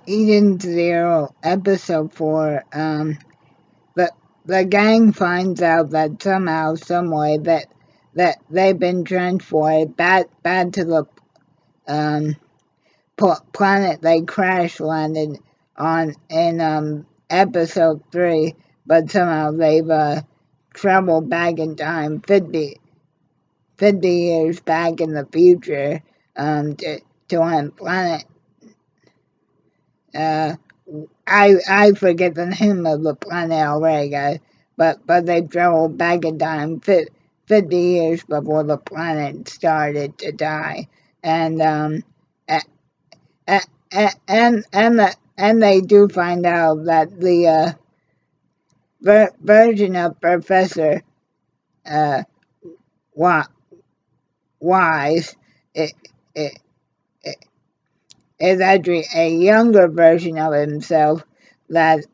Eden Zero, episode 4. The the gang finds out that somehow, someway, that they've been transported back to the um planet they crash landed on in episode 3, but somehow they've traveled back in time 50 years back in the future to one planet. Uh, I forget the name of the planet already, guys. But they traveled back in time 50 years before the planet started to die, and a- and they do find out that the version of Professor uh, Wise it, it, is actually a younger version of himself that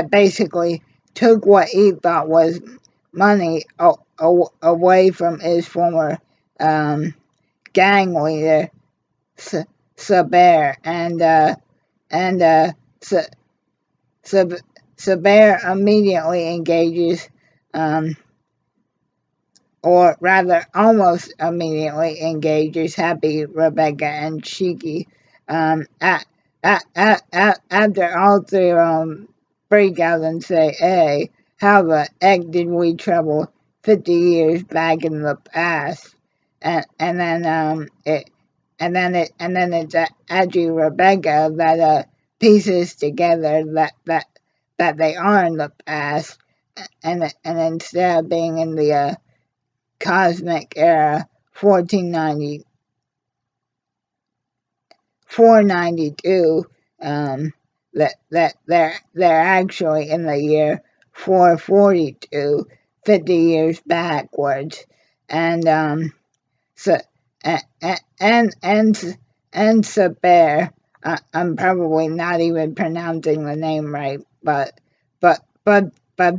basically took what he thought was money away from his former um, gang leader Saber, and Saber immediately engages, um, or rather almost immediately engages Happy, Rebecca, and Shiki. After all three of them break out and say, "Hey, how the heck did we travel 50 years back in the past?" And then it's actually Rebecca that pieces together that they are in the past, and instead of being in the cosmic era 1490 492, they're actually in the year 442, 50 years backwards, and so and Saber, I'm probably not even pronouncing the name right, but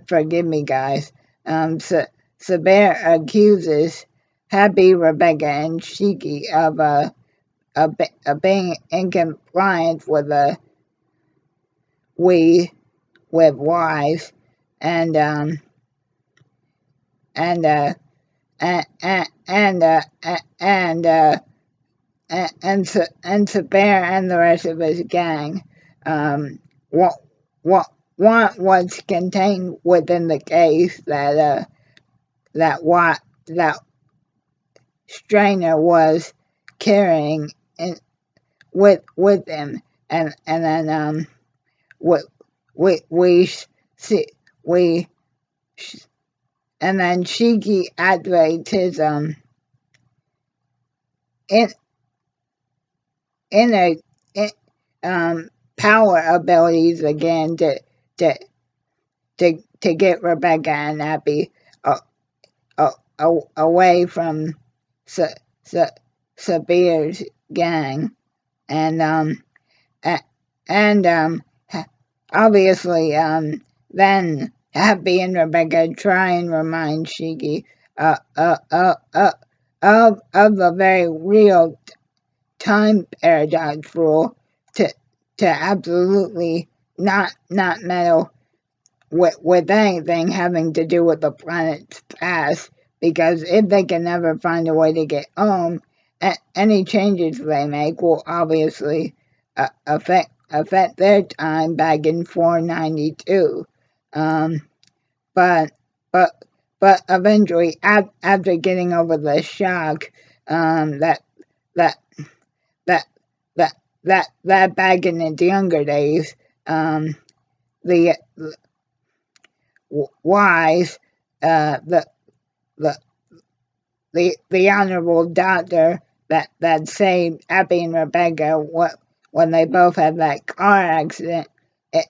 forgive me, guys. Saber accuses Happy, Rebecca, and Shiki of being in compliance with we with Wise, and and uh, and and uh, and uh, and Saber and the rest of his gang what what want what's contained within the case that Strainer was carrying in, with him, and then we we see we and then Shiki activates his in inner in, power abilities again to to get Rebecca and Abby uh, away from Sa- Sa- Sabir's gang, and and obviously then Happy and Rebecca try and remind Shiki uh, uh, uh, uh, of the very real time paradox rule to absolutely not meddle with anything having to do with the planet's past, because if they can never find a way to get home, any changes they make will obviously affect their time back in 492. Um, but but but eventually, after getting over the shock, that that that that back in its younger days, the Wise, the the the honorable doctor that saved Abby and Rebecca when they both had that car accident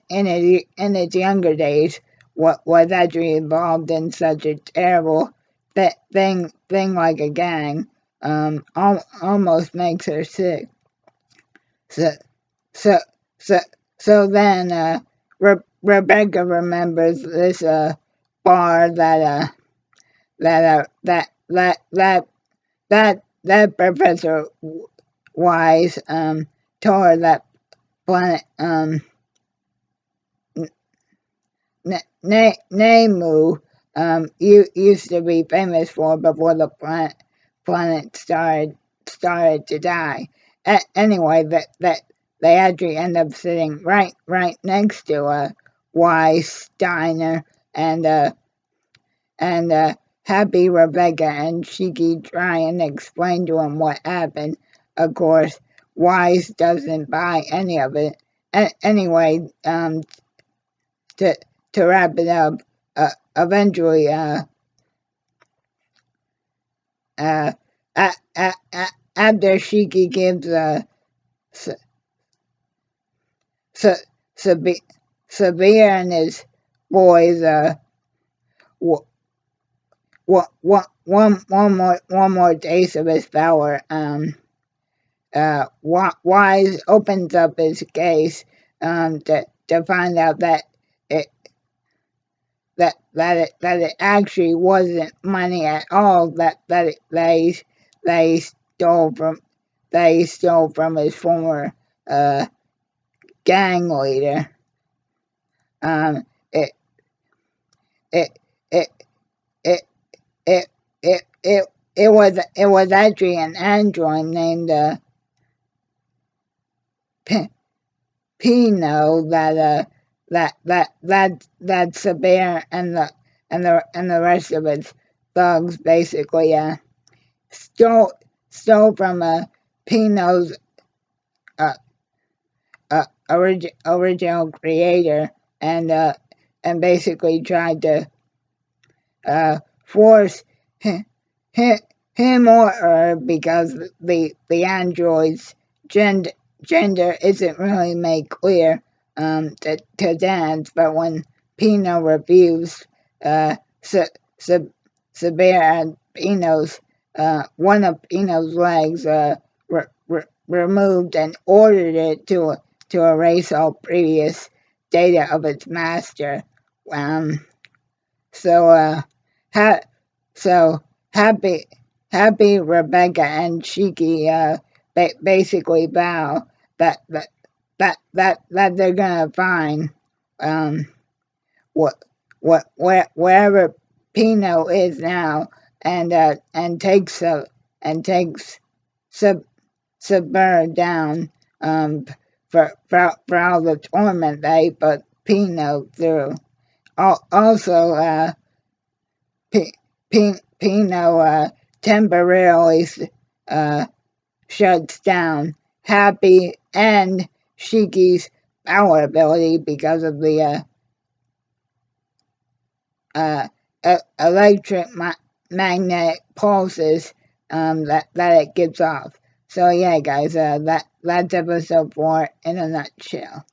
in its younger days, what was actually involved in such a terrible thing like a gang, almost makes her sick. So so so so then Rebecca remembers this bar that that Professor Wise told her that planet Nemu used to be famous for before the planet started to die. Anyway, that they actually end up sitting right next to Wise Steiner and Happy Rebecca and Shiki try and explain to him what happened. Of course, Wise doesn't buy any of it. Anyway, to to wrap it up, eventually, uh, after Shiki gives Sabir and his boys one more taste of his power, Wise opens up his case to find out that it that it actually wasn't money at all they stole from his former uh, gang leader. Um, it it it it it it was actually an android named Pino that Sabir and the rest of his thugs basically stole from Pino's uh, original creator and basically tried to force him, him or her, because the android's gender isn't really made clear to dance, but when Pino refused, Sabir and Pino's one of Pino's legs removed and ordered it to erase all previous data of its master. Um, so ha- so happy Rebecca and Shiki basically vow that they're gonna find um wherever Pino is now, and takes sub Sabir down for all the torment they put Pino through. Also, P- Pino temporarily uh, shuts down Happy and Shiki's power ability because of the electromagnetic pulses that it gives off. So yeah, guys, that's episode 4 in a nutshell.